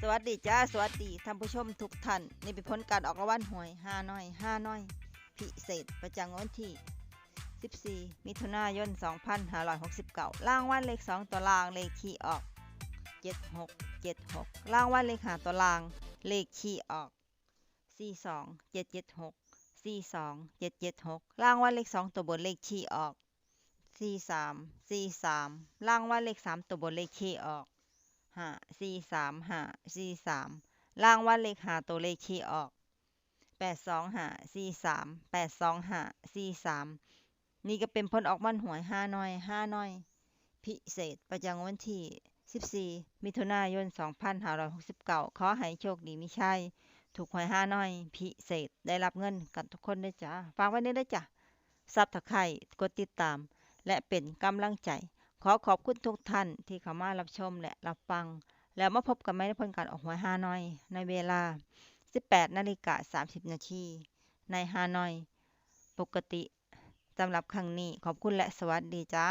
สวัสดีจ้าสวัสดีท่านผู้ชมทุกท่านนี่เป็นผลการออกรางวัลหวย5 น้อยพิเศษประจำวันที่14มิถุนายน2569รางวัลเลข2ตัวล่างเลขที่ออก7676รางวัลเลข5ตัวล่างเลขที่ออก42776 42776รางวัลเลข2ตัวบนเลขที่ออก4343รางวัลเลข3ตัวบนเลขที่ออก543รางวัลเลข5ตัวเลขที่ออก82543 82543นี่ก็เป็นผลออกมันหวย5 น้อยพิเศษประจำวันที่14มิถุนายน2569ขอให้โชคดีมีชัยถูกหวย5 น้อยพิเศษได้รับเงินกันทุกคนด้วยจ้าฝากไว้ด้วยจ้ะซับสไครบ์กดติดตามและเป็นกำลังใจขอขอบคุณทุกท่านที่เข้ามารับชมและรับฟังแล้วมาพบกันใหม่ในผลการออกหวย5 น้อยในเวลา 18:30 น.ใน5 น้อยปกติสำหรับครั้งนี้ขอบคุณและสวัสดีจ้า